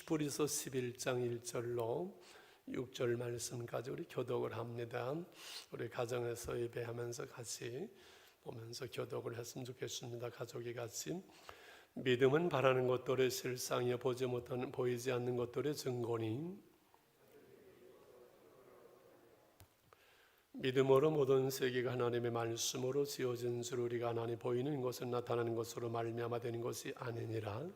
히브리서 11장 1절로 6절 말씀까지 우리 교독을 합니다. 우리 가정에서 예배하면서 같이 보면서 교독을 했으면 좋겠습니다. 가족이 같이. 믿음은 바라는 것들의 실상이요 보이지 않는 것들의 증거니 믿음으로 모든 세계가 하나님의 말씀으로 지어진 줄 우리가 하나님 보이는 것은 나타나는 것으로 말미암아 되는 것이 아니니라.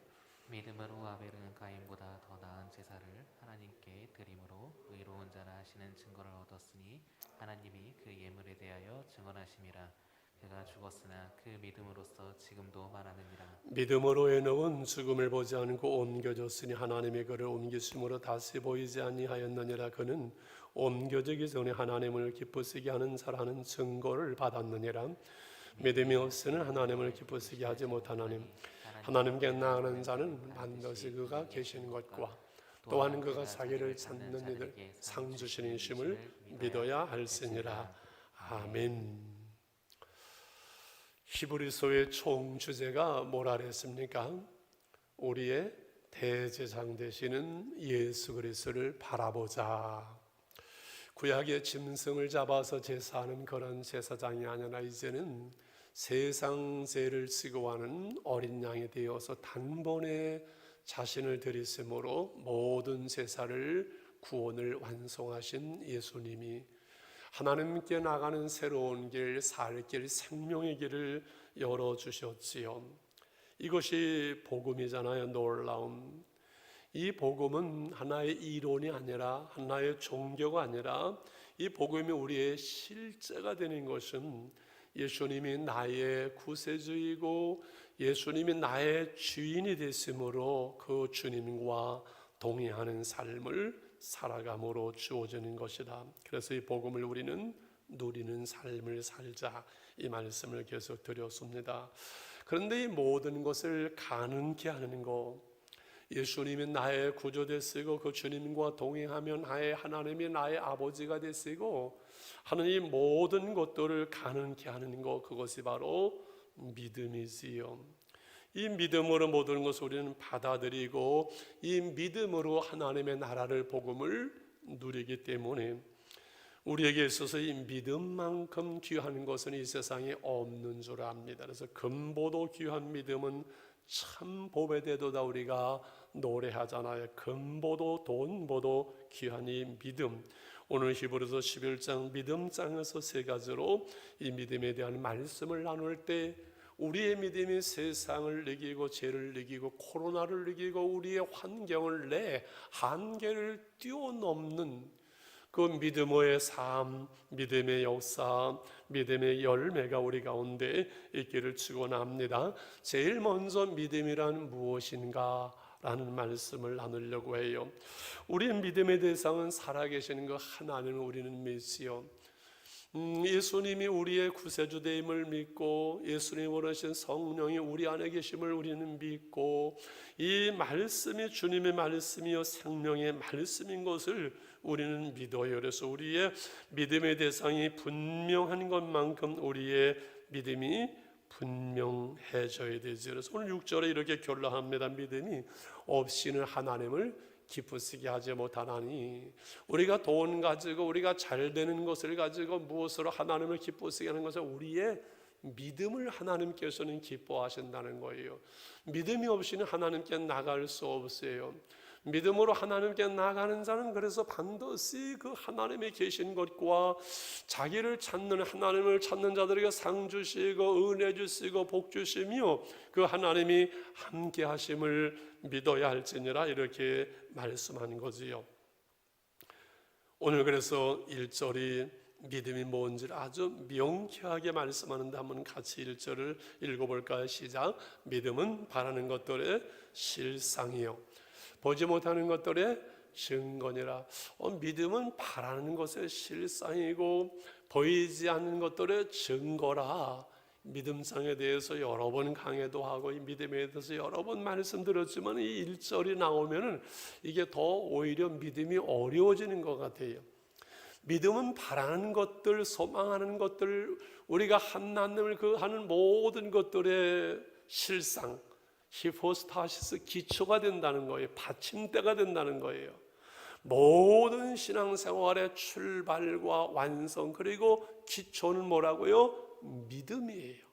믿음으로 아벨은 가인보다 더 나은 제사를 하나님께 드림으로 의로운 자라 하시는 증거를 얻었으니 하나님이 그 예물에 대하여 증언하심이라. 그가 죽었으나 그 믿음으로써 지금도 말하느니라. 믿음으로 에녹은 죽음을 보지 않고 옮겨졌으니 하나님의 그를 옮기심으로 다시 보이지 아니하였느니라. 그는 옮겨지기 전에 하나님을 기쁘시게 하는 자라는 증거를 받았느니라. 믿음이 없으는 하나님을 기쁘시게 하지 못하나니 하나님께 나아가는 자는 반드시 그가 계신 것과 또한 그가 자기를 찾는 이들 상 주시는 이심을 믿어야 할지니라. 아멘. 히브리서의 총 주제가 뭐라 그랬습니까? 우리의 대제사장 되시는 예수 그리스도를 바라보자. 구약의 짐승을 잡아서 제사하는 그런 제사장이 아니라 이제는 세상 죄를 지고 하는 어린 양이 되어서 단번에 자신을 드리심으로 모든 제사를 구원을 완성하신 예수님이 하나님께 나가는 새로운 길, 살 길, 생명의 길을 열어주셨지요. 이것이 복음이잖아요. 놀라움. 이 복음은 하나의 이론이 아니라 하나의 종교가 아니라 이 복음이 우리의 실제가 되는 것은 예수님이 나의 구세주이고 예수님이 나의 주인이 되심으로 그 주님과 동행하는 삶을 살아감으로 주어지는 것이다. 그래서 이 복음을 우리는 누리는 삶을 살자, 이 말씀을 계속 드렸습니다. 그런데 이 모든 것을 가능케 하는 것, 예수님이 나의 구주 되시고 그 주님과 동행하면 하나님이 나의 아버지가 되시고 하는 이 모든 것들을 가능케 하는 것, 그것이 바로 믿음이지요. 이 믿음으로 모든 것을 우리는 받아들이고 이 믿음으로 하나님의 나라를 복음을 누리기 때문에 우리에게 있어서 이 믿음만큼 귀한 것은 이 세상에 없는 줄 압니다. 그래서 금보도 귀한 믿음은 참 보배되도다 우리가 노래하잖아요. 금보도 돈보도 귀한 이 믿음. 오늘 히브리서 11장 믿음장에서 세 가지로 이 믿음에 대한 말씀을 나눌 때 우리의 믿음이 세상을 이기고 죄를 이기고 코로나를 이기고 우리의 환경을 내 한계를 뛰어넘는 그 믿음의 삶, 믿음의 역사, 믿음의 열매가 우리 가운데 있기를 축원합니다. 제일 먼저 믿음이란 무엇인가? 라는 말씀을 나누려고 해요. 우리의 믿음의 대상은 살아계시는 그 하나님을 우리는 믿지요. 예수님이 우리의 구세주됨을 믿고 예수님이 원하신 성령이 우리 안에 계심을 우리는 믿고 이 말씀이 주님의 말씀이요 생명의 말씀인 것을 우리는 믿어요. 그래서 우리의 믿음의 대상이 분명한 것만큼 우리의 믿음이 분명해져야 되죠. 그래서 오늘 6절에 이렇게 결론합니다. 믿음이 없이는 하나님을 기쁘시게 하지 못하나니, 우리가 돈 가지고 우리가 잘 되는 것을 가지고 무엇으로 하나님을 기쁘시게 하는 것은 우리의 믿음을 하나님께서는 기뻐하신다는 거예요. 믿음이 없이는 하나님께 나갈 수 없어요. 믿음으로 하나님께 나가는 자는 그래서 반드시 그 하나님이 계신 것과 자기를 찾는 하나님을 찾는 자들에게 상 주시고 은혜 주시고 복 주시며 그 하나님이 함께 하심을 믿어야 할지니라 이렇게 말씀하는 거지요. 오늘 그래서 1절이 믿음이 뭔지를 아주 명쾌하게 말씀하는데 한번 같이 1절을 읽어볼까요? 시작. 믿음은 바라는 것들의 실상이요 보지 못하는 것들의 증거니라. 믿음은 바라는 것의 실상이고 보이지 않는 것들의 증거라. 믿음상에 대해서 여러 번 강해도 하고 이 믿음에 대해서 여러 번 말씀드렸지만 이 1절이 나오면은 이게 더 오히려 믿음이 어려워지는 것 같아요. 믿음은 바라는 것들, 소망하는 것들, 우리가 하나님을 그 하는 모든 것들의 실상, 히포스타시스, 기초가 된다는 거예요. 받침대가 된다는 거예요. 모든 신앙생활의 출발과 완성, 그리고 기초는 뭐라고요? 믿음이에요.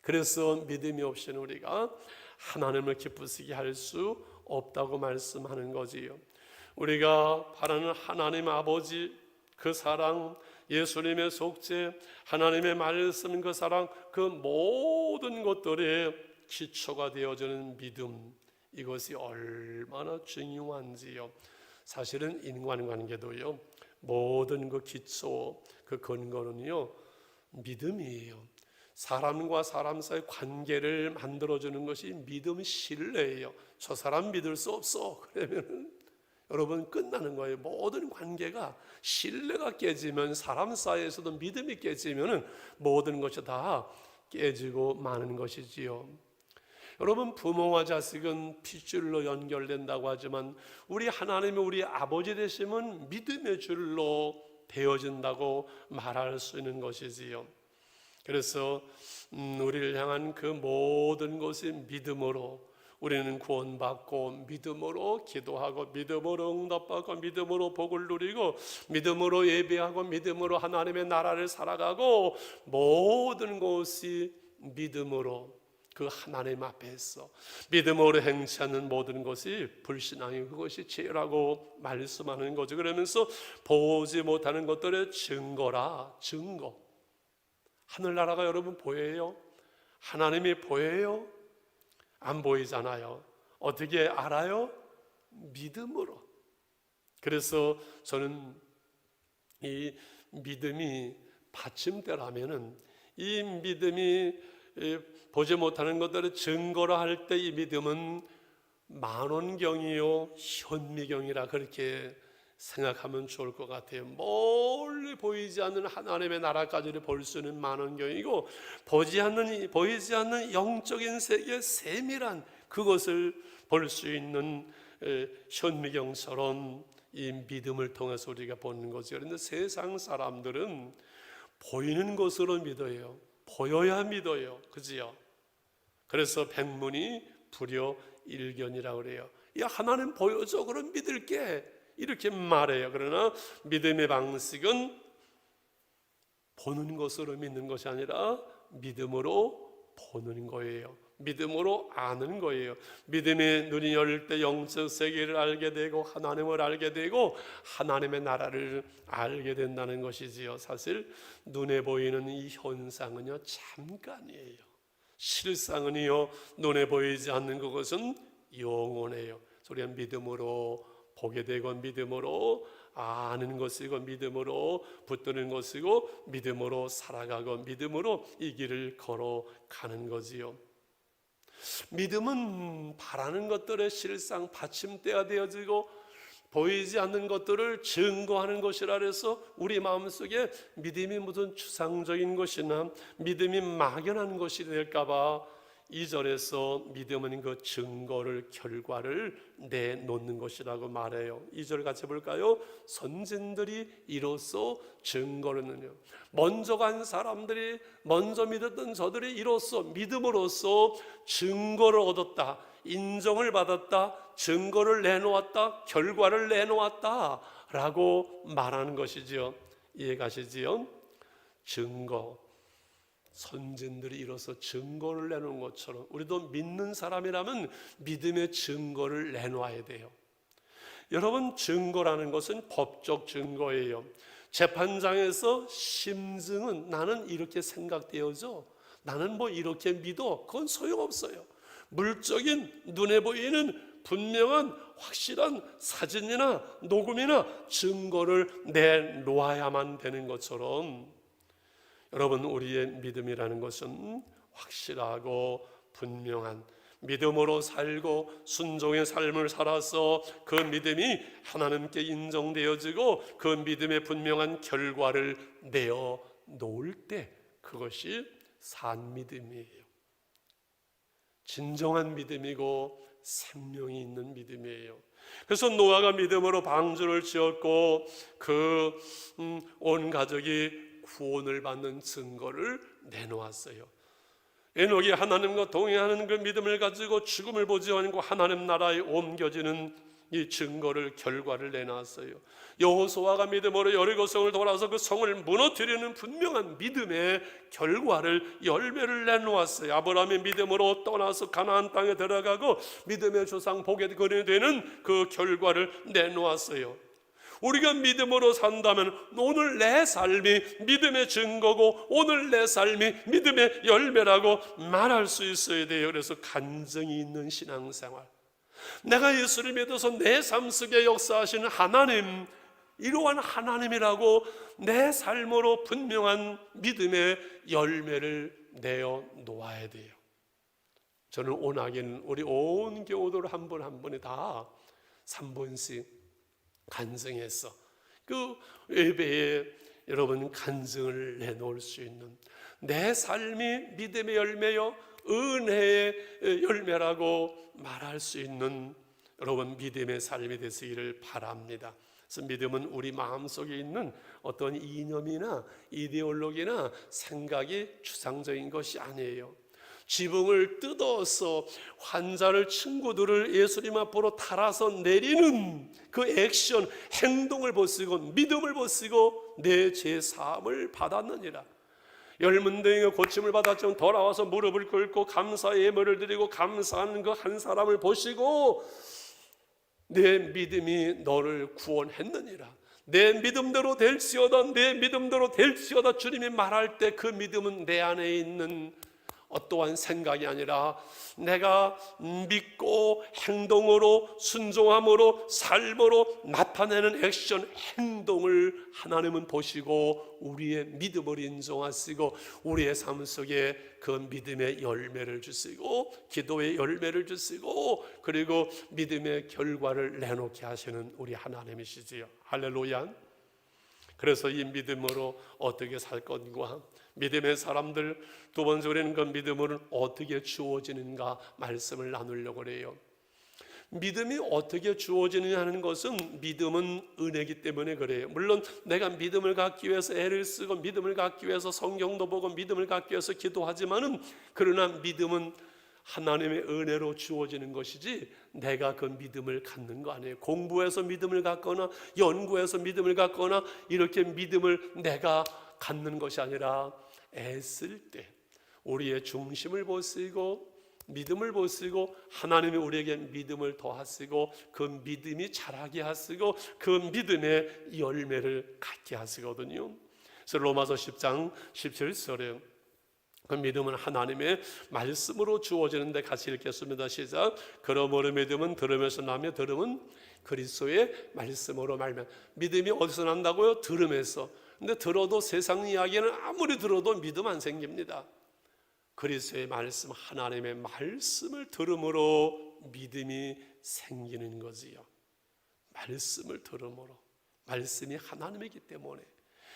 그래서 믿음이 없이는 우리가 하나님을 기쁘시게 할 수 없다고 말씀하는 거지요. 우리가 바라는 하나님 아버지, 그 사랑, 예수님의 속죄, 하나님의 말씀, 그 사랑, 그 모든 것들의 기초가 되어주는 믿음, 이것이 얼마나 중요한지요. 사실은 인간관계도요, 모든 그 기초, 그 근거는요, 믿음이에요. 사람과 사람 사이 관계를 만들어주는 것이 믿음, 신뢰예요. 저 사람 믿을 수 없어, 그러면 여러분 끝나는 거예요. 모든 관계가 신뢰가 깨지면, 사람 사이에서도 믿음이 깨지면 모든 것이 다 깨지고 마는 것이지요. 여러분, 부모와 자식은 핏줄로 연결된다고 하지만 우리 하나님이 우리 아버지 되시면 믿음의 줄로 되어진다고 말할 수 있는 것이지요. 그래서 우리를 향한 그 모든 것이 믿음으로, 우리는 구원받고 믿음으로 기도하고 믿음으로 응답받고 믿음으로 복을 누리고 믿음으로 예배하고 믿음으로 하나님의 나라를 살아가고, 모든 것이 믿음으로, 그 하나님 앞에서 믿음으로 행치 않는 모든 것이 불신앙이, 그것이 죄라고 말씀하는 거죠. 그러면서 보지 못하는 것들의 증거라, 증거. 하늘나라가 여러분 보여요? 하나님이 보여요? 안 보이잖아요. 어떻게 알아요? 믿음으로. 그래서 저는 이 믿음이 받침대라면은, 이 믿음이 보지 못하는 것들을 증거로 할 때 이 믿음은 만원경이요 현미경이라 그렇게 생각하면 좋을 것 같아요. 멀리 보이지 않는 하나님의 나라까지를 볼 수 있는 만원경이고, 보이지 않는 영적인 세계의 세밀한 그것을 볼 수 있는 현미경처럼 이 믿음을 통해서 우리가 보는 거죠. 그런데 세상 사람들은 보이는 것으로 믿어요. 보여야 믿어요. 그지요? 그래서 백문이 불여일견이라고 그래요. 야, 하나님 보여줘, 그럼 믿을게, 이렇게 말해요. 그러나 믿음의 방식은 보는 것으로 믿는 것이 아니라 믿음으로 보는 거예요. 믿음으로 아는 거예요. 믿음의 눈이 열릴 때 영적 세계를 알게 되고 하나님을 알게 되고 하나님의 나라를 알게 된다는 것이지요. 사실 눈에 보이는 이 현상은요 잠깐이에요. 실상은요 눈에 보이지 않는 그것은 영원해요. 우리가 믿음으로 보게 되고 믿음으로 아는 것이고 믿음으로 붙드는 것이고 믿음으로 살아가고 믿음으로 이 길을 걸어가는 거지요. 믿음은 바라는 것들의 실상 받침대가 되어지고 보이지 않는 것들을 증거하는 것이라 해서 우리 마음속에 믿음이 무슨 추상적인 것이나 믿음이 막연한 것이 될까 봐 2절에서 믿음은 그 증거를, 결과를 내놓는 것이라고 말해요. 2절 같이 볼까요? 선진들이 이로써 증거를 내요. 먼저 간 사람들이, 먼저 믿었던 저들이 이로써 믿음으로써 증거를 얻었다, 인정을 받았다, 증거를 내놓았다, 결과를 내놓았다 라고 말하는 것이지요. 이해가시지요? 증거, 선진들이 이로써 증거를 내놓은 것처럼 우리도 믿는 사람이라면 믿음의 증거를 내놓아야 돼요. 여러분, 증거라는 것은 법적 증거예요. 재판장에서 심증은 나는 이렇게 생각되어져, 나는 뭐 이렇게 믿어, 그건 소용없어요. 물적인 눈에 보이는 분명한 확실한 사진이나 녹음이나 증거를 내놓아야만 되는 것처럼 여러분, 우리의 믿음이라는 것은 확실하고 분명한 믿음으로 살고 순종의 삶을 살아서 그 믿음이 하나님께 인정되어지고 그 믿음의 분명한 결과를 내어 놓을 때 그것이 산 믿음이에요. 진정한 믿음이고 생명이 있는 믿음이에요. 그래서 노아가 믿음으로 방주를 지었고 그 온 가족이 구원을 받는 증거를 내놓았어요. 에녹이 하나님과 동행하는 그 믿음을 가지고 죽음을 보지 않고 하나님 나라에 옮겨지는 이 증거를 결과를 내놨어요. 여호수아가 믿음으로 여리고성을 돌아서 그 성을 무너뜨리는 분명한 믿음의 결과를 열매를 내놓았어요. 아브라함이 믿음으로 떠나서 가나안 땅에 들어가고 믿음의 조상 보게 되는 그 결과를 내놓았어요. 우리가 믿음으로 산다면 오늘 내 삶이 믿음의 증거고 오늘 내 삶이 믿음의 열매라고 말할 수 있어야 돼요. 그래서 간증이 있는 신앙생활, 내가 예수를 믿어서 내 삶 속에 역사하시는 하나님, 이러한 하나님이라고 내 삶으로 분명한 믿음의 열매를 내어 놓아야 돼요. 저는 오나기는 우리 온 교우들 한 분 한 분이 다 3분씩 간증해서 그 예배에 여러분 간증을 내놓을 수 있는, 내 삶이 믿음의 열매요 은혜의 열매라고 말할 수 있는 여러분 믿음의 삶이 되시기를 바랍니다. 그래서 믿음은 우리 마음속에 있는 어떤 이념이나 이데올로기나 생각이 추상적인 것이 아니에요. 지붕을 뜯어서 환자를, 친구들을 예수님 앞으로 달아서 내리는 그 액션, 행동을 보시고 믿음을 보시고 내 죄사함을 받았느니라. 열문댕이가 고침을 받았지만 돌아와서 무릎을 꿇고 감사의 예물을 드리고 감사하는 그 한 사람을 보시고 내 믿음이 너를 구원했느니라. 내 믿음대로 될지어다, 내 믿음대로 될지어다 주님이 말할 때 그 믿음은 내 안에 있는 어떠한 생각이 아니라 내가 믿고 행동으로, 순종함으로, 삶으로 나타내는 액션, 행동을 하나님은 보시고 우리의 믿음을 인정하시고 우리의 삶 속에 그 믿음의 열매를 주시고 기도의 열매를 주시고 그리고 믿음의 결과를 내놓게 하시는 우리 하나님이시지요. 할렐루야. 그래서 이 믿음으로 어떻게 살 건가, 믿음의 사람들 두 번째로는 그 믿음은 어떻게 주어지는가 말씀을 나누려고 해요. 믿음이 어떻게 주어지느냐 하는 것은 믿음은 은혜이기 때문에 그래요. 물론 내가 믿음을 갖기 위해서 애를 쓰고 믿음을 갖기 위해서 성경도 보고 믿음을 갖기 위해서 기도하지만은 그러나 믿음은 하나님의 은혜로 주어지는 것이지 내가 그 믿음을 갖는 거 아니에요. 공부해서 믿음을 갖거나 연구해서 믿음을 갖거나 이렇게 믿음을 내가 갖는 것이 아니라 애쓸 때 우리의 중심을 보시고 믿음을 보시고 하나님이 우리에게 믿음을 더하시고 그 믿음이 자라게 하시고 그 믿음의 열매를 갖게 하시거든요. 그래서 로마서 10장 17절에 그 믿음은 하나님의 말씀으로 주어지는데 같이 읽겠습니다. 시작. 그러므로 믿음은 들음에서 나며 들음은 그리스도의 말씀으로 말면. 믿음이 어디서 난다고요? 들음에서. 근데 들어도 세상 이야기는 아무리 들어도 믿음 안 생깁니다. 그리스도의 말씀, 하나님의 말씀을 들음으로 믿음이 생기는 거지요. 말씀을 들음으로. 말씀이 하나님이기 때문에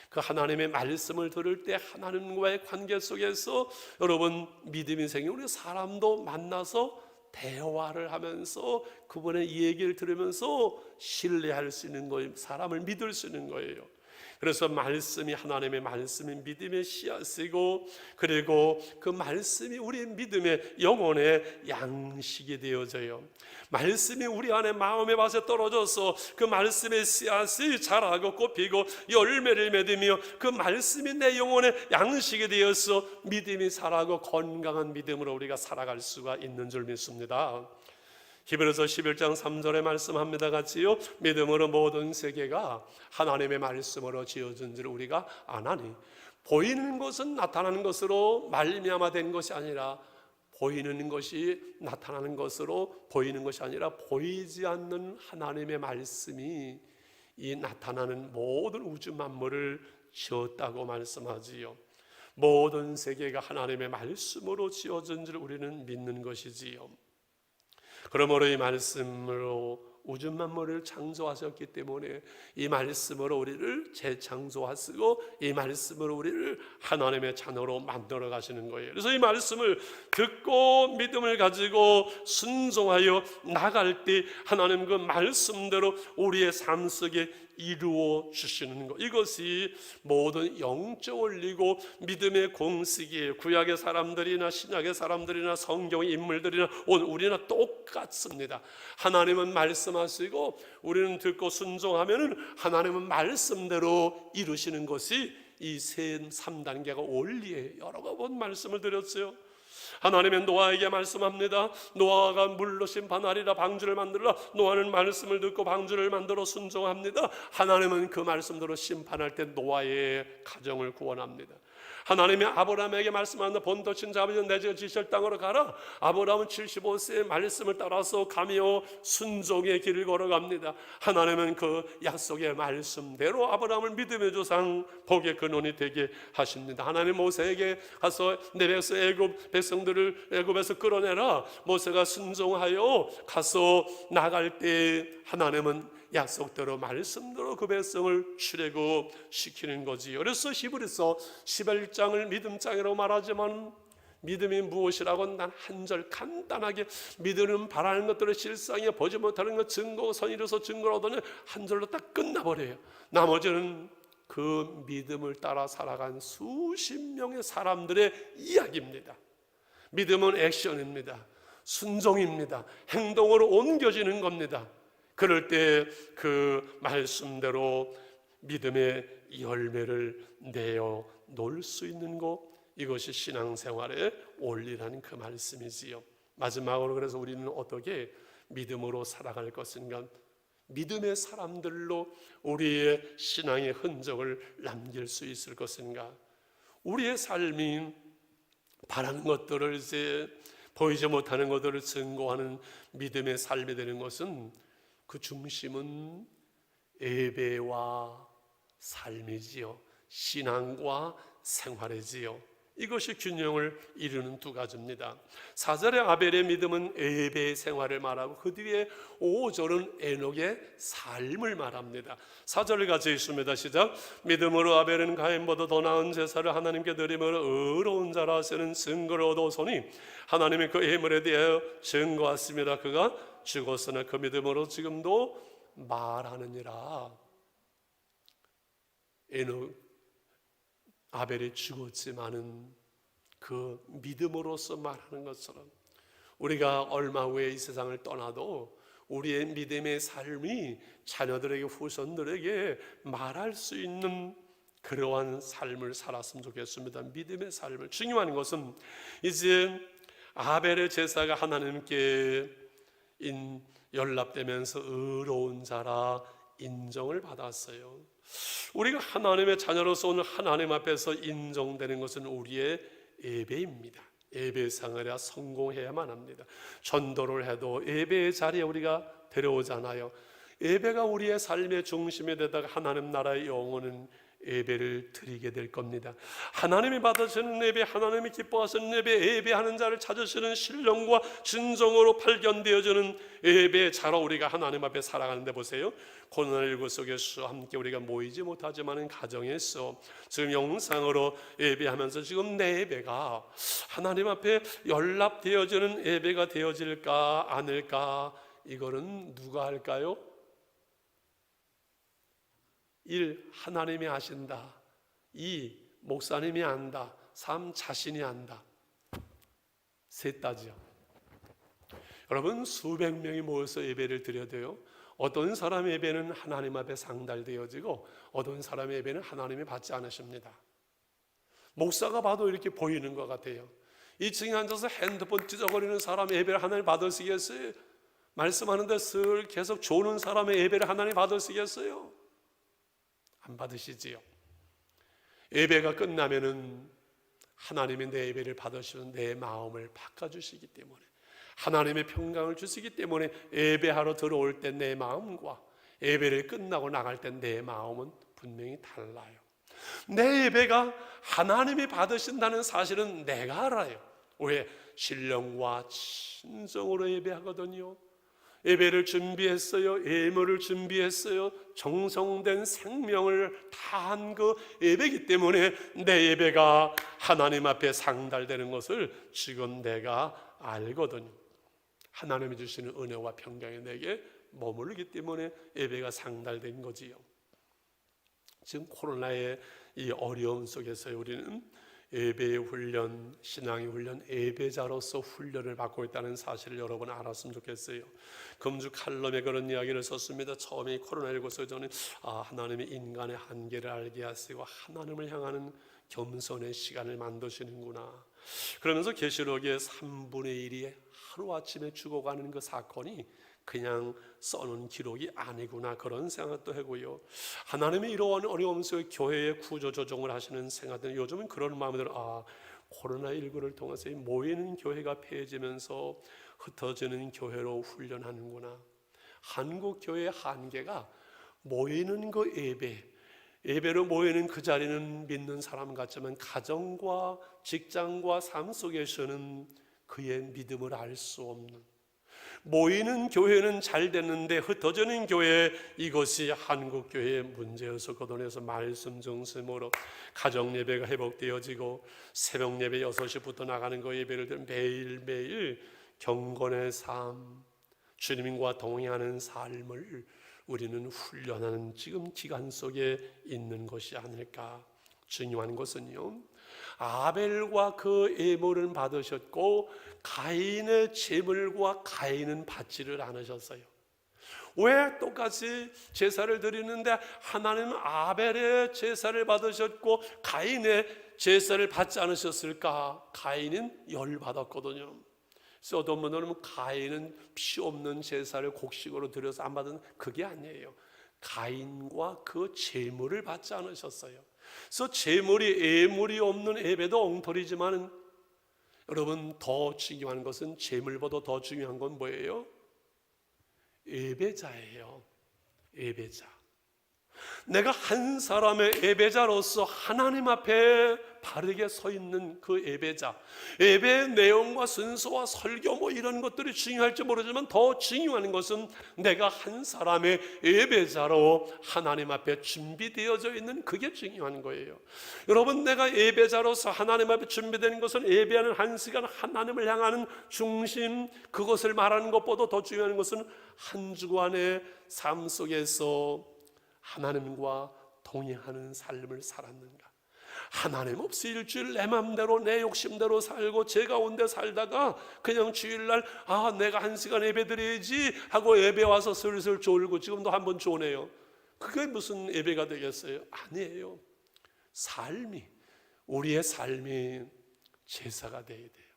그 하나님의 말씀을 들을 때 하나님과의 관계 속에서 여러분 믿음이 생기고 우리 사람도 만나서 대화를 하면서 그분의 얘기를 들으면서 신뢰할 수 있는 거예요. 사람을 믿을 수 있는 거예요. 그래서 말씀이 하나님의 말씀이 믿음의 씨앗이고 그리고 그 말씀이 우리 믿음의 영혼의 양식이 되어져요. 말씀이 우리 안에 마음의 밭에 떨어져서 그 말씀의 씨앗이 자라고 꽃피고 열매를 맺으며 그 말씀이 내 영혼의 양식이 되어서 믿음이 자라고 건강한 믿음으로 우리가 살아갈 수가 있는 줄 믿습니다. 히브리서 11장 3절에 말씀합니다. 같이요. 믿음으로 모든 세계가 하나님의 말씀으로 지어진 줄 우리가 아나니. 보이는 것은 나타나는 것으로 말미암아 된 것이 아니라 보이는 것이 나타나는 것으로 보이는 것이 아니라 보이지 않는 하나님의 말씀이 이 나타나는 모든 우주 만물을 지었다고 말씀하지요. 모든 세계가 하나님의 말씀으로 지어진 줄 우리는 믿는 것이지요. 그러므로 이 말씀으로 우주 만물을 창조하셨기 때문에 이 말씀으로 우리를 재창조하시고 이 말씀으로 우리를 하나님의 자녀로 만들어 가시는 거예요. 그래서 이 말씀을 듣고 믿음을 가지고 순종하여 나갈 때 하나님 그 말씀대로 우리의 삶 속에 이루어 주시는 것, 이것이 모든 영적 원리고 믿음의 공식이에요. 구약의 사람들이나 신약의 사람들이나 성경의 인물들이나 오늘 우리나 똑같습니다. 하나님은 말씀하시고 우리는 듣고 순종하면은 하나님은 말씀대로 이루시는 것이 이 세 3단계가 원리예요. 여러 번 말씀을 드렸어요. 하나님은 노아에게 말씀합니다. 노아가 물로 심판하리라, 방주를 만들라. 노아는 말씀을 듣고 방주를 만들어 순종합니다. 하나님은 그 말씀대로 심판할 때 노아의 가정을 구원합니다. 하나님이 아브라함에게 말씀하는데 본토 친자 아버지 내가 지실 땅으로 가라. 아브라함은 75세의 말씀을 따라서 가며 순종의 길을 걸어갑니다. 하나님은 그 약속의 말씀대로 아브라함을 믿음의 조상 복의 근원이 되게 하십니다. 하나님 모세에게 가서 내백성 애굽 백성들을 애굽에서 끌어내라. 모세가 순종하여 가서 나갈 때 하나님은 약속대로 말씀대로 그 백성을 출애굽시키는 거지요. 그래서 히브리서 11장을 믿음장이라고 말하지만 믿음이 무엇이라고 난 한 절 간단하게 믿음은 바라는 것들을 실상에 보지 못하는 것 증거 선이로서 증거를 얻으니 한 절로 딱 끝나버려요. 나머지는 그 믿음을 따라 살아간 수십 명의 사람들의 이야기입니다. 믿음은 액션입니다. 순종입니다. 행동으로 옮겨지는 겁니다. 그럴 때 그 말씀대로 믿음의 열매를 내어 놓을 수 있는 것, 이것이 신앙생활의 원리라는 그 말씀이지요. 마지막으로 그래서 우리는 어떻게 믿음으로 살아갈 것인가? 믿음의 사람들로 우리의 신앙의 흔적을 남길 수 있을 것인가? 우리의 삶이 바라는 것들을 이제 보이지 못하는 것들을 증거하는 믿음의 삶이 되는 것은 그 중심은 예배와 삶이지요. 신앙과 생활이지요. 이것이 균형을 이루는 두 가지입니다. 4절의 아벨의 믿음은 예배의 생활을 말하고 그 뒤에 5절은 에녹의 삶을 말합니다. 4절을 같이 읽습니다. 시작. 믿음으로 아벨은 가인보다 더 나은 제사를 하나님께 드림으로 의로운 자라 하시는 증거를 얻어오니 하나님이 그 예물에 대하여 증거하십니다. 그가 죽었으나 그 믿음으로 지금도 말하느니라. 에녹 아벨이 죽었지만은 그 믿음으로서 말하는 것처럼 우리가 얼마 후에 이 세상을 떠나도 우리의 믿음의 삶이 자녀들에게 후손들에게 말할 수 있는 그러한 삶을 살았으면 좋겠습니다. 믿음의 삶을. 중요한 것은 이제 아벨의 제사가 하나님께 연락되면서 의로운 자라 인정을 받았어요. 우리가 하나님의 자녀로서 오늘 하나님 앞에서 인정되는 것은 우리의 예배입니다. 예배 생활에 성공해야만 합니다. 전도를 해도 예배의 자리에 우리가 데려오잖아요. 예배가 우리의 삶의 중심이 되다가 하나님 나라의 영혼은 예배를 드리게 될 겁니다. 하나님이 받으시는 예배, 하나님이 기뻐하시는 예배, 예배하는 자를 찾으시는 신령과 진정으로 발견되어지는 예배의 자로 우리가 하나님 앞에 살아가는데 보세요. 코로나19 속에서 함께 우리가 모이지 못하지만 가정에서 지금 영상으로 예배하면서 지금 내 예배가 하나님 앞에 연락되어지는 예배가 되어질까 아닐까, 이거는 누가 할까요? 1. 하나님이 아신다. 2. 목사님이 안다. 3. 자신이 안다. 셋 다죠. 여러분, 수백 명이 모여서 예배를 드려도요, 어떤 사람의 예배는 하나님 앞에 상달되어지고 어떤 사람의 예배는 하나님이 받지 않으십니다. 목사가 봐도 이렇게 보이는 것 같아요. 2층에 앉아서 핸드폰 찢어버리는 사람의 예배를 하나님 받으시겠어요? 말씀하는데 슬 계속 조는 사람의 예배를 하나님 받으시겠어요? 안 받으시지요. 예배가 끝나면은 하나님이 내 예배를 받으시는 내 마음을 바꿔주시기 때문에, 하나님의 평강을 주시기 때문에 예배하러 들어올 때 내 마음과 예배를 끝나고 나갈 때 내 마음은 분명히 달라요. 내 예배가 하나님이 받으신다는 사실은 내가 알아요. 왜? 신령과 진정으로 예배하거든요. 예배를 준비했어요. 예물을 준비했어요. 정성된 생명을 다한 그 예배이기 때문에 내 예배가 하나님 앞에 상달되는 것을 지금 내가 알거든요. 하나님이 주시는 은혜와 평강이 내게 머무르기 때문에 예배가 상달된 거지요. 지금 코로나의 이 어려움 속에서 우리는 예배의 훈련, 신앙의 훈련, 예배자로서 훈련을 받고 있다는 사실을 여러분 알았으면 좋겠어요. 금주 칼럼에 그런 이야기를 썼습니다. 처음에 코로나19에서 저는 하나님이 인간의 한계를 알게 하시고 하나님을 향하는 겸손의 시간을 만드시는구나. 그러면서 계시록의 3분의 1이 하루아침에 죽어가는 그 사건이 그냥 써놓은 기록이 아니구나, 그런 생각도 하고요. 하나님이 이러한 어려움 속에 교회의 구조조정을 하시는 생각들은 요즘은 그런 마음으로 코로나19를 통해서 모이는 교회가 폐해지면서 흩어지는 교회로 훈련하는구나. 한국 교회의 한계가 모이는 그 예배로 모이는 그 자리는 믿는 사람 같지만 가정과 직장과 삶 속에서는 그의 믿음을 알 수 없는, 모이는 교회는 잘 됐는데 흩어지는 교회, 이것이 한국 교회의 문제여서 거론해서 말씀 중심으로 가정 예배가 회복되어지고 새벽 예배 6시부터 나가는 거 예배를 들으면 매일매일 경건의 삶, 주님과 동행하는 삶을 우리는 훈련하는 지금 기간 속에 있는 것이 아닐까. 중요한 것은요, 아벨과 그 예물을 받으셨고 가인의 제물과 가인은 받지를 않으셨어요. 왜 똑같이 제사를 드리는데 하나님은 아벨의 제사를 받으셨고 가인의 제사를 받지 않으셨을까? 가인은 열받았거든요. 어떤 분들은 가인은 피 없는 제사를 곡식으로 드려서 안 받은, 그게 아니에요. 가인과 그 제물을 받지 않으셨어요. 그래서 예물이 없는 예배도 엉터리지만 여러분, 더 중요한 것은 제물보다 더 중요한 건 뭐예요? 예배자예요. 예배자. 내가 한 사람의 예배자로서 하나님 앞에 바르게 서 있는 그 예배자, 예배의 내용과 순서와 설교 이런 것들이 중요할지 모르지만 더 중요한 것은 내가 한 사람의 예배자로 하나님 앞에 준비되어져 있는, 그게 중요한 거예요. 여러분, 내가 예배자로서 하나님 앞에 준비되는 것은 예배하는 한 시간 하나님을 향하는 중심, 그것을 말하는 것보다 더 중요한 것은 한 주간의 삶 속에서 하나님과 동행하는 삶을 살았는가. 하나님 없이 일주일 내 맘대로 내 욕심대로 살고 제 가운데 살다가 그냥 주일날 내가 한 시간 예배 드려야지 하고 예배 와서 슬슬 졸고 지금도 한번 조네요. 그게 무슨 예배가 되겠어요? 아니에요. 우리의 삶이 제사가 돼야 돼요.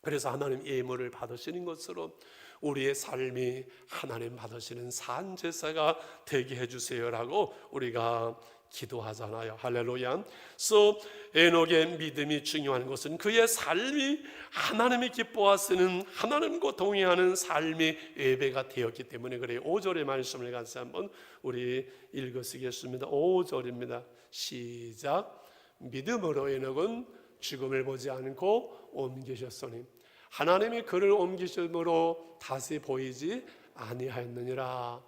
그래서 하나님 예물을 받으시는 것으로 우리의 삶이 하나님 받으시는 산 제사가 되게 해주세요라고 우리가 기도하잖아요. 할렐루야. 그래서 에녹의 믿음이 중요한 것은 그의 삶이 하나님이 기뻐하시는, 하나님과 동행하는 삶이 예배가 되었기 때문에 그래요. 5절의 말씀을 같이 한번 우리 읽으시겠습니다. 5절입니다. 시작. 믿음으로 에녹은 죽음을 보지 않고 옮기셨으니 하나님이 그를 옮기심으로 다시 보이지 아니하였느니라.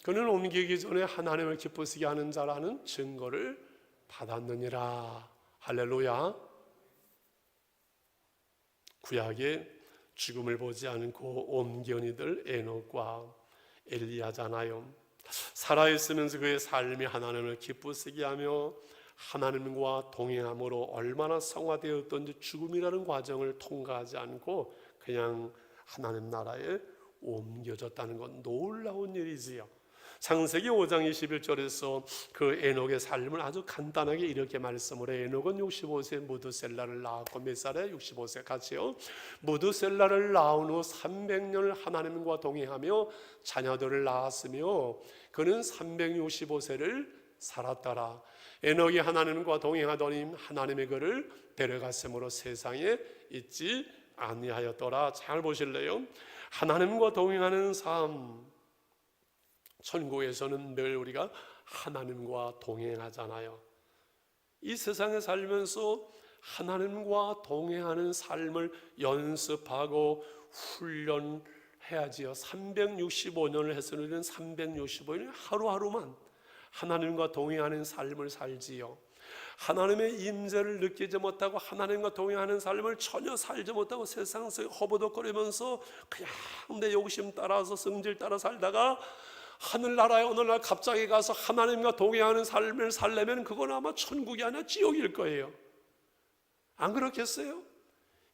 그는 옮기기 전에 하나님을 기쁘시게 하는 자라는 증거를 받았느니라. 할렐루야. 구약에 죽음을 보지 않고 옮겨온 이들 에녹과 엘리야잖아요. 살아있으면서 그의 삶이 하나님을 기쁘시게 하며 하나님과 동행함으로 얼마나 성화되었던지 죽음이라는 과정을 통과하지 않고 그냥 하나님 나라에 옮겨졌다는 건 놀라운 일이지요. 창세기 5장 21절에서 그 에녹의 삶을 아주 간단하게 이렇게 말씀을 해요. 에녹은 65세에 무드셀라를 낳았고, 몇 살에? 65세 같이요. 무드셀라를 낳은 후 300년을 하나님과 동행하며 자녀들을 낳았으며 그는 365세를 살았더라. 에녹이 하나님과 동행하더니 하나님의 그를 데려갔으므로 세상에 있지 아니하였더라. 잘 보실래요? 하나님과 동행하는 삶, 천국에서는 늘 우리가 하나님과 동행하잖아요. 이 세상에 살면서 하나님과 동행하는 삶을 연습하고 훈련해야지요. 365년을 해서 우리는 365년 하루하루만 하나님과 동행하는 삶을 살지요. 하나님의 임재를 느끼지 못하고 하나님과 동행하는 삶을 전혀 살지 못하고 세상 속에 허버덕거리면서 그냥 내 욕심 따라서 성질 따라 살다가 하늘나라에 어느 날 갑자기 가서 하나님과 동행하는 삶을 살려면 그건 아마 천국이 아니라 지옥일 거예요. 안 그렇겠어요?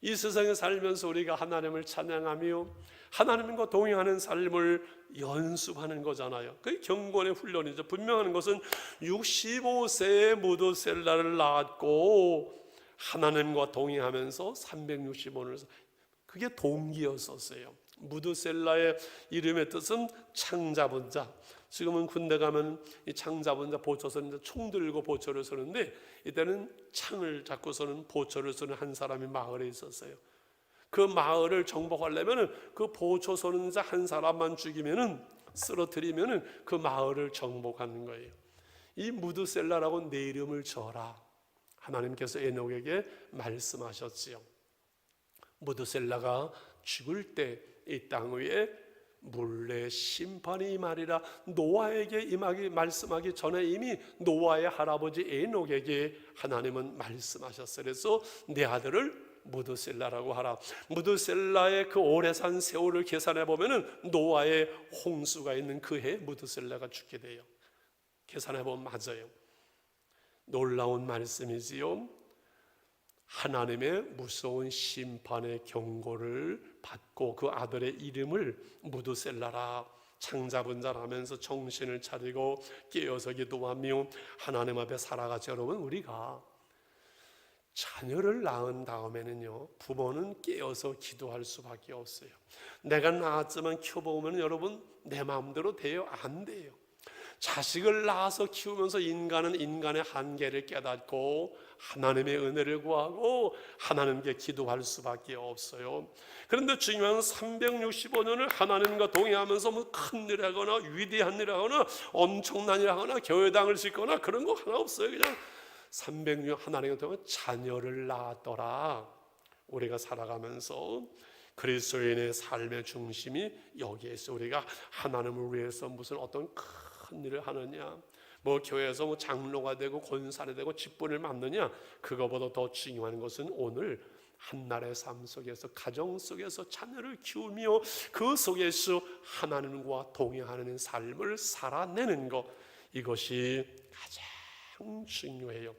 이 세상에 살면서 우리가 하나님을 찬양하며 하나님과 동행하는 삶을 연습하는 거잖아요. 그게 경건의 훈련이죠. 분명한 것은 65세에 무드셀라를 낳았고 하나님과 동행하면서 365년을 그게 동기였었어요. 무드셀라의 이름의 뜻은 창 잡은 자. 지금은 군대 가면 이 창 잡은 자 보초서는 총 들고 보초를 서는데 이때는 창을 잡고 서는 보초를 서는 한 사람이 마을에 있었어요. 그 마을을 정복하려면 그 보초 서는 자 한 사람만 죽이면은 쓰러뜨리면은 그 마을을 정복하는 거예요. 이 무드셀라라고 내 이름을 줘라. 하나님께서 에녹에게 말씀하셨지요. 무드셀라가 죽을 때 이 땅 위에 물레 심판이 임하리라. 노아에게 임하기 말씀하기 전에 이미 노아의 할아버지 에녹에게 하나님은 말씀하셨어요. 그래서 내 아들을 무드셀라라고 하라. 무드셀라의 그 오래 산 세월을 계산해 보면은 노아의 홍수가 있는 그 해에 무드셀라가 죽게 돼요. 계산해 보면 맞아요. 놀라운 말씀이지요. 하나님의 무서운 심판의 경고를 받고 그 아들의 이름을 무드셀라라 창 잡은 자라면서 정신을 차리고 깨어서 기도하며 하나님 앞에 살아가죠. 여러분, 우리가 자녀를 낳은 다음에는요, 부모는 깨어서 기도할 수밖에 없어요. 내가 낳았지만 키워보면 여러분 내 마음대로 돼요? 안 돼요. 자식을 낳아서 키우면서 인간은 인간의 한계를 깨닫고 하나님의 은혜를 구하고 하나님께 기도할 수밖에 없어요. 그런데 중요한 365년을 하나님과 동행하면서 뭐 큰 일 하거나 위대한 일 하거나 엄청난 일 하거나 교회당을 짓거나 그런 거 하나 없어요. 그냥 300년 하나님과 동행 자녀를 낳았더라. 우리가 살아가면서 그리스도인의 삶의 중심이 여기에 있어. 우리가 하나님을 위해서 무슨 어떤 큰 일을 하느냐, 뭐 교회에서 뭐 장로가 되고 권사가 되고 직분을 맡느냐, 그거보다 더 중요한 것은 오늘 한날의 삶 속에서 가정 속에서 자녀를 키우며 그 속에서 하나님과 동행하는 삶을 살아내는 것, 이것이 가장 중요해요.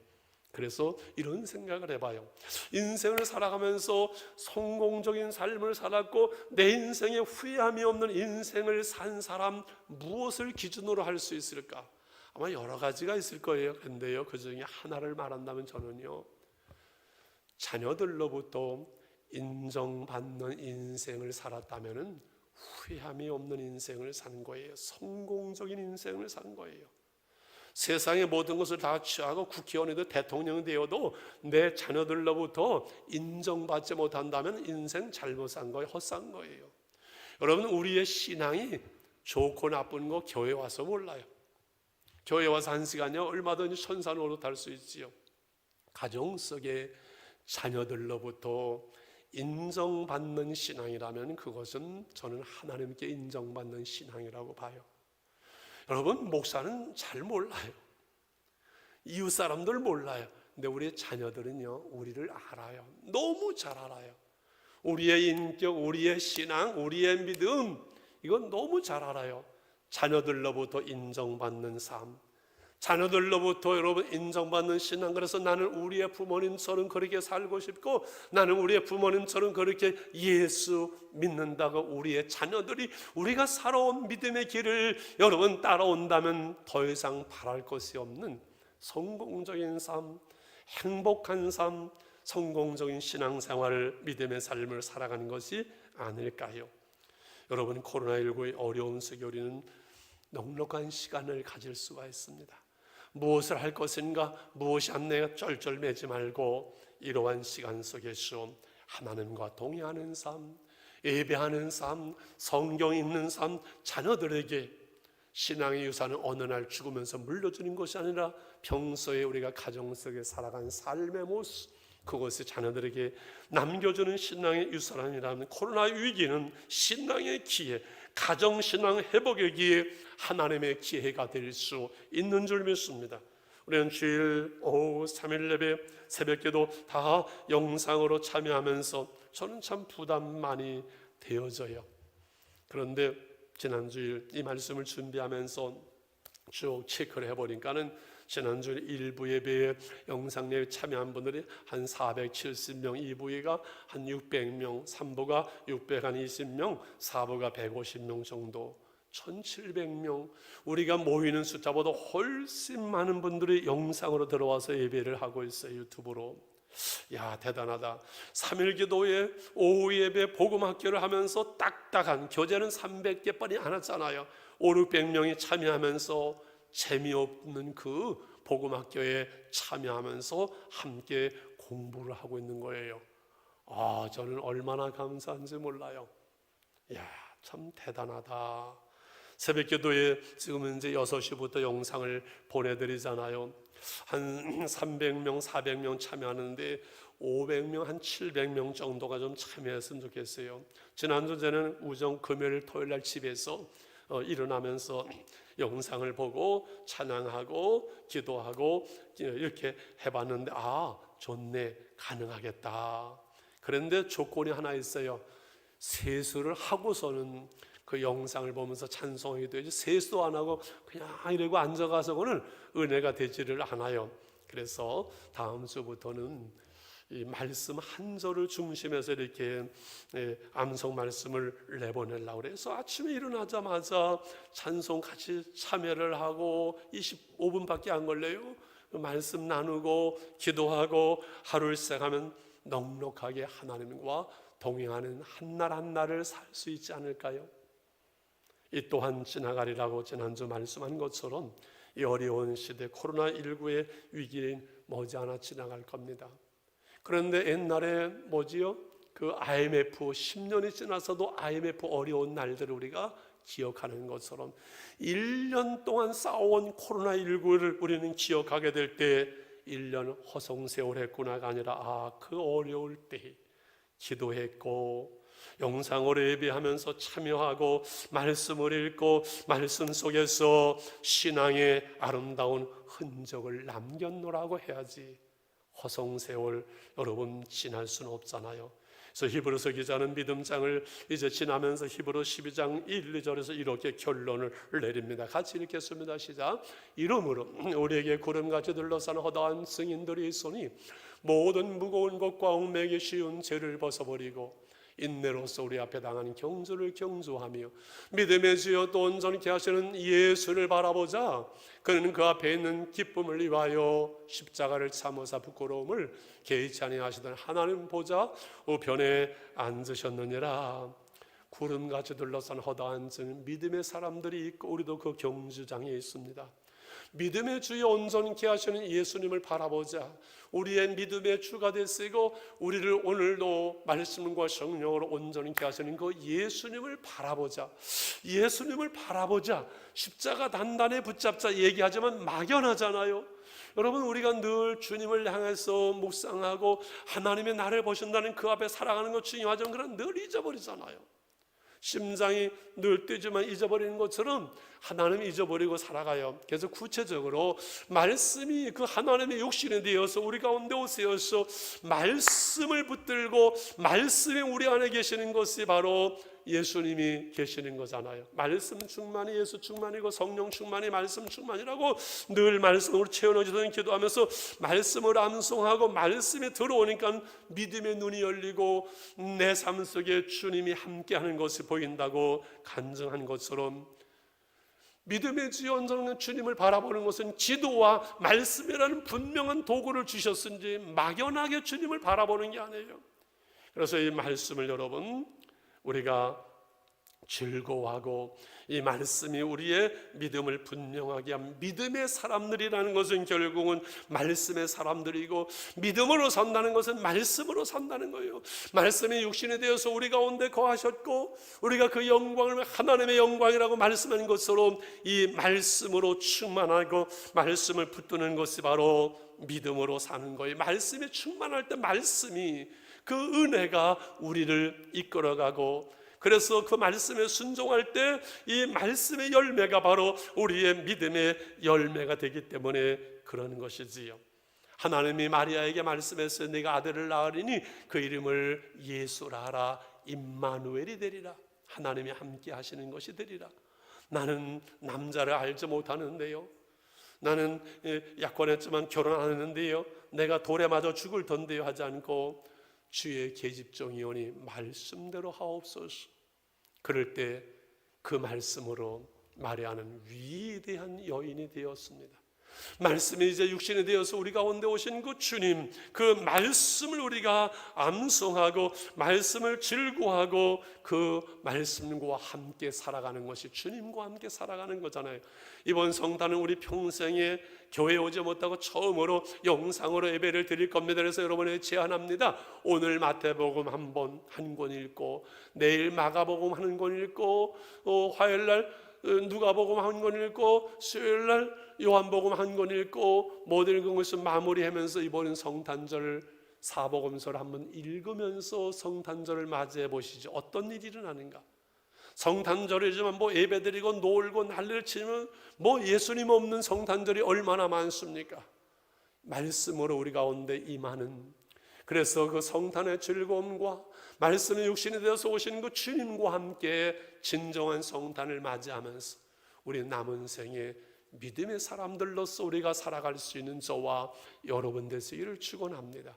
그래서 이런 생각을 해봐요. 인생을 살아가면서 성공적인 삶을 살았고 내 인생에 후회함이 없는 인생을 산 사람, 무엇을 기준으로 할 수 있을까? 아마 여러 가지가 있을 거예요. 근데요, 그 중에 하나를 말한다면 저는요, 자녀들로부터 인정받는 인생을 살았다면 후회함이 없는 인생을 산 거예요. 성공적인 인생을 산 거예요. 세상의 모든 것을 다 취하고 국회의원이도 대통령이 되어도 내 자녀들로부터 인정받지 못한다면 인생 잘못 산 거예요. 헛산 거예요. 여러분, 우리의 신앙이 좋고 나쁜 거 교회 와서 몰라요. 교회 와서 한 시간이요 얼마든지 천사 노릇할 수 있지요. 가정 속에 자녀들로부터 인정받는 신앙이라면 그것은 저는 하나님께 인정받는 신앙이라고 봐요. 여러분, 목사는 잘 몰라요. 이웃 사람들 몰라요. 근데 우리 자녀들은요, 우리를 알아요. 너무 잘 알아요. 우리의 인격, 우리의 신앙, 우리의 믿음, 이건 너무 잘 알아요. 자녀들로부터 인정받는 삶, 자녀들로부터 여러분 인정받는 신앙. 그래서 나는 우리의 부모님처럼 그렇게 살고 싶고 나는 우리의 부모님처럼 그렇게 예수 믿는다고 우리의 자녀들이 우리가 살아온 믿음의 길을 여러분 따라온다면 더 이상 바랄 것이 없는 성공적인 삶, 행복한 삶, 성공적인 신앙생활을, 믿음의 삶을 살아가는 것이 아닐까요? 여러분, 코로나19의 어려운 속에 우리는 넉넉한 시간을 가질 수가 있습니다. 무엇을 할 것인가, 무엇이 안 내가 쩔쩔매지 말고 이러한 시간 속에서 하나님과 동행하는 삶, 예배하는 삶, 성경 읽는 삶, 자녀들에게 신앙의 유산은 어느 날 죽으면서 물려주는 것이 아니라 평소에 우리가 가정 속에 살아간 삶의 모습, 그것이 자녀들에게 남겨주는 신앙의 유산이라는 코로나 위기는 신앙의 기회, 가정신앙 회복의 기회, 하나님의 기회가 될 수 있는 줄 믿습니다. 우리는 주일 오후 3일 예배 새벽기도 다 영상으로 참여하면서 저는 참 부담 많이 되어져요. 그런데 지난주일 이 말씀을 준비하면서 쭉 체크를 해보니까는 지난주일 일부 예배에 영상 예배 참여한 분들이 한 470명, 2부가 한 600명, 3부가 620명, 4부가 150명 정도, 1700명, 우리가 모이는 숫자보다 훨씬 많은 분들이 영상으로 들어와서 예배를 하고 있어요. 유튜브로. 야, 대단하다. 3일 기도에 오후 예배 복음학교를 하면서 딱딱한 교재는 300개뿐이 안 왔잖아요. 500~600명이 참여하면서 재미없는 그 복음학교에 참여하면서 함께 공부를 하고 있는 거예요. 아, 저는 얼마나 감사한지 몰라요. 야, 참 대단하다. 새벽기도에 지금 이제 6시부터 영상을 보내드리잖아요. 한 300명, 400명 참여하는데 500명, 한 700명 정도가 좀 참여했으면 좋겠어요. 지난주 저는 우정 금요일 토요일 날 집에서 일어나면서 영상을 보고 찬양하고 기도하고 이렇게 해봤는데 아, 좋네, 가능하겠다. 그런데 조건이 하나 있어요. 세수를 하고서는 그 영상을 보면서 찬송하게 되지, 세수도 안 하고 그냥 이러고 앉아가서는 은혜가 되지를 않아요. 그래서 다음 주부터는 이 말씀 한 절을 중심해서 이렇게 암송 말씀을 내보내려고 그래서 아침에 일어나자마자 찬송 같이 참여를 하고 25분밖에 안 걸려요. 말씀 나누고 기도하고 하루를 시작하면 넉넉하게 하나님과 동행하는 한날 한날을 살 수 있지 않을까요? 이 또한 지나가리라고 지난주 말씀한 것처럼 이 어려운 시대 코로나19의 위기는 머지않아 지나갈 겁니다. 그런데 옛날에 뭐지요? 그 IMF 10년이 지나서도 IMF 어려운 날들을 우리가 기억하는 것처럼 1년 동안 싸워온 코로나19를 우리는 기억하게 될 때 1년 허송세월했구나가 아니라 아, 그 어려울 때 기도했고 영상으로 예배하면서 참여하고 말씀을 읽고 말씀 속에서 신앙의 아름다운 흔적을 남겼노라고 해야지. 허송세월 여러분 지날 수는 없잖아요. 그래서 히브리서 기자는 믿음장을 이제 지나면서 히브리 12장 1, 2절에서 이렇게 결론을 내립니다. 같이 읽겠습니다. 시작. 이러므로 우리에게 구름같이 둘러싼 허다한 증인들이 있으니 모든 무거운 것과 얽매기 쉬운 죄를 벗어버리고 인내로서 우리 앞에 당하는 경주를 경주하며 믿음의 주여 또 온전케 하시는 예수를 바라보자. 그는 그 앞에 있는 기쁨을 위하여 십자가를 참으사 부끄러움을 개의치 아니하시던 하나님 보좌 우편에 앉으셨느니라. 구름같이 둘러싼 허다한 증 믿음의 사람들이 있고 우리도 그 경주장에 있습니다. 믿음의 주여 온전케 하시는 예수님을 바라보자. 우리의 믿음의 주가 되시고 우리를 오늘도 말씀과 성령으로 온전케 하시는 그 예수님을 바라보자. 예수님을 바라보자. 십자가 단단히 붙잡자 얘기하지만 막연하잖아요. 여러분, 우리가 늘 주님을 향해서 묵상하고 하나님의 나를 보신다는 그 앞에 살아가는 것 중요하지만 그런 늘 잊어버리잖아요. 심장이 늘 뛰지만 잊어버리는 것처럼 하나님 잊어버리고 살아가요. 그래서 구체적으로 말씀이 그 하나님의 육신이 되어서 우리 가운데 오세어서 말씀을 붙들고 말씀이 우리 안에 계시는 것이 바로 예수님이 계시는 거잖아요. 말씀 충만이 예수 충만이고 성령 충만이 말씀 충만이라고 늘 말씀으로 채워넣어주던 기도하면서 말씀을 암송하고 말씀이 들어오니까 믿음의 눈이 열리고 내 삶 속에 주님이 함께하는 것이 보인다고 간증한 것처럼 믿음의 주여 온전한 주님을 바라보는 것은 기도와 말씀이라는 분명한 도구를 주셨은지 막연하게 주님을 바라보는 게 아니에요. 그래서 이 말씀을 여러분 우리가 즐거워하고 이 말씀이 우리의 믿음을 분명하게 한 믿음의 사람들이라는 것은 결국은 말씀의 사람들이고, 믿음으로 산다는 것은 말씀으로 산다는 거예요. 말씀이 육신이 되어서 우리 가운데 거하셨고, 우리가 그 영광을 하나님의 영광이라고 말씀한 것처럼 이 말씀으로 충만하고 말씀을 붙드는 것이 바로 믿음으로 사는 거예요. 말씀이 충만할 때 말씀이, 그 은혜가 우리를 이끌어가고, 그래서 그 말씀에 순종할 때 이 말씀의 열매가 바로 우리의 믿음의 열매가 되기 때문에 그러는 것이지요. 하나님이 마리아에게 말씀했어요. 네가 아들을 낳으리니 그 이름을 예수라 하라. 임마누엘이 되리라. 하나님이 함께 하시는 것이 되리라. 나는 남자를 알지 못하는데요, 나는 약혼했지만 결혼 안 했는데요, 내가 돌에 맞아 죽을 던데요 하지 않고 주의 계집종이오니 말씀대로 하옵소서. 그럴 때 그 말씀으로 마리아는 위대한 여인이 되었습니다. 말씀이 이제 육신이 되어서 우리 가운데 오신 그 주님, 그 말씀을 우리가 암송하고 말씀을 즐거워하고 그 말씀과 함께 살아가는 것이 주님과 함께 살아가는 거잖아요. 이번 성탄은 우리 평생에 교회에 오지 못하고 처음으로 영상으로 예배를 드릴 겁니다. 그래서 여러분에게 제안합니다. 오늘 마태복음 한 권 읽고, 내일 마가복음 한 권 읽고, 화요일날 누가복음 한 권 읽고, 수요일날 요한복음 한 권 읽고, 못 읽은 것을 마무리하면서 이번 성탄절 사복음서를 한번 읽으면서 성탄절을 맞이해 보시죠. 어떤 일이 일어나는가? 성탄절이지만 예배드리고 놀고 난리를 치면 예수님 없는 성탄절이 얼마나 많습니까? 말씀으로 우리 가운데 임하는, 그래서 그 성탄의 즐거움과 말씀의 육신이 되어서 오신 그 주님과 함께 진정한 성탄을 맞이하면서 우리 남은 생에 믿음의 사람들로서 우리가 살아갈 수 있는 저와 여러분 되시기를 축원합니다.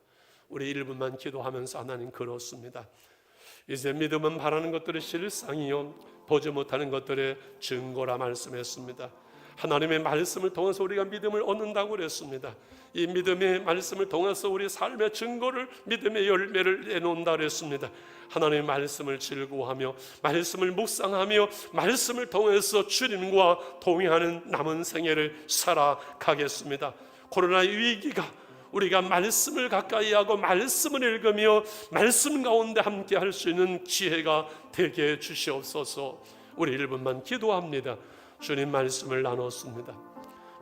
우리 1분만 기도하면서 하나님 그렇습니다. 이제 믿음은 바라는 것들의 실상이요 보지 못하는 것들의 증거라 말씀했습니다. 하나님의 말씀을 통해서 우리가 믿음을 얻는다고 그랬습니다. 이 믿음의 말씀을 통해서 우리 삶의 증거를, 믿음의 열매를 내놓는다 그랬습니다. 하나님의 말씀을 즐거워하며 말씀을 묵상하며 말씀을 통해서 주님과 동행하는 남은 생애를 살아가겠습니다. 코로나 위기가 우리가 말씀을 가까이 하고 말씀을 읽으며 말씀 가운데 함께 할 수 있는 지혜가 되게 해 주시옵소서. 우리 1분만 기도합니다. 주님 말씀을 나눴습니다.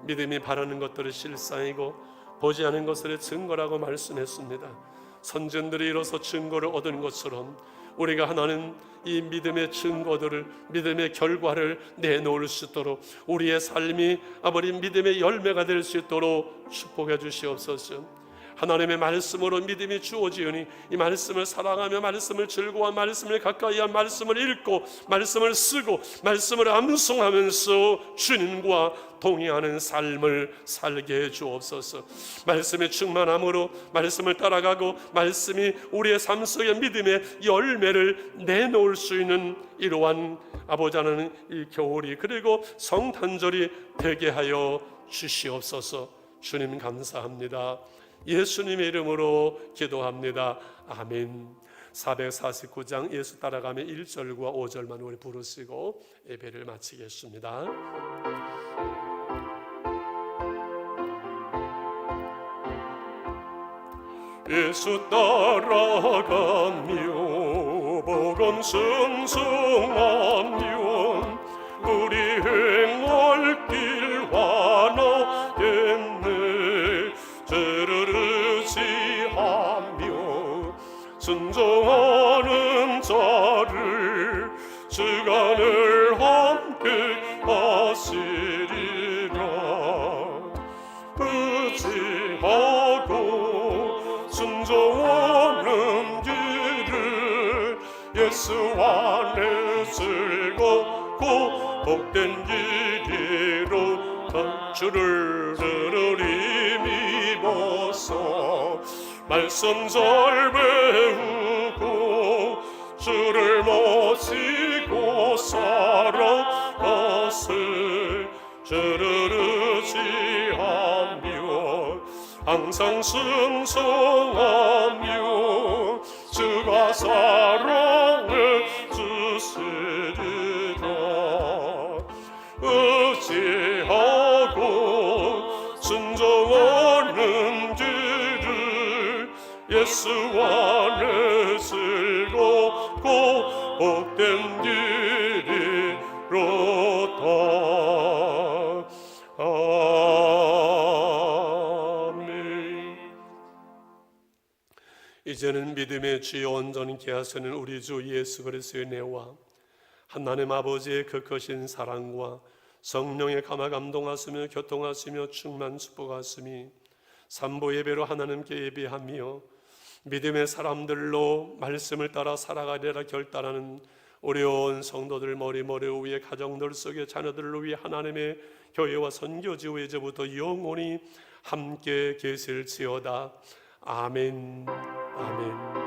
믿음이 바라는 것들의 실상이고 보지 않은 것들의 증거라고 말씀했습니다. 선전들이 이뤄서 증거를 얻은 것처럼 우리가 하나님 이 믿음의 증거들을, 믿음의 결과를 내놓을 수 있도록, 우리의 삶이 아버지 믿음의 열매가 될 수 있도록 축복해 주시옵소서. 하나님의 말씀으로 믿음이 주어지으니 이 말씀을 사랑하며 말씀을 즐거워하며 말씀을 가까이하며 말씀을 읽고 말씀을 쓰고 말씀을 암송하면서 주님과 동의하는 삶을 살게 해 주옵소서. 말씀의 충만함으로 말씀을 따라가고 말씀이 우리의 삶 속에 믿음의 열매를 내놓을 수 있는 이러한 아버지 하나님 이 겨울이 그리고 성탄절이 되게 하여 주시옵소서. 주님 감사합니다. 예수님의 이름으로 기도합니다. 아멘. 449장 예수 따라가며 1절과 5절만 우리 부르시고 예배를 마치겠습니다. 예수 따라가며 복음 순종하며 우리 행할 길 하나겠네. 주르르지하며 순종하는 자를 주간을 함께 하시리라. 의지하고 순종하는 길을 예수 안에 즐겁고 복된 길이로 주를 힘입어서 말씀 잘 배우고 주를 모시고 살아가세. 주를 의지하며 항상 순종하며 주가 사랑해 주시리라. 의지하고 순종하는 길을 예수 안에 즐겁고 복된 길이로다. 아멘. 이제는 믿음의 주요 온전케 하시는 우리 주 예수 그리스도의 은혜와 하나님 아버지의 그 크신 사랑과 성령의 감화 감동하시며 교통하시며 충만 축복하심이 삼보 예배로 하나님께 예배하며 믿음의 사람들로 말씀을 따라 살아가리라 결단하는 어려운 성도들 머리머리 위에 가정들 속에 자녀들을 위해 하나님의 교회와 선교지와 이제부터 영원히 함께 계실지어다. 아멘. 아멘.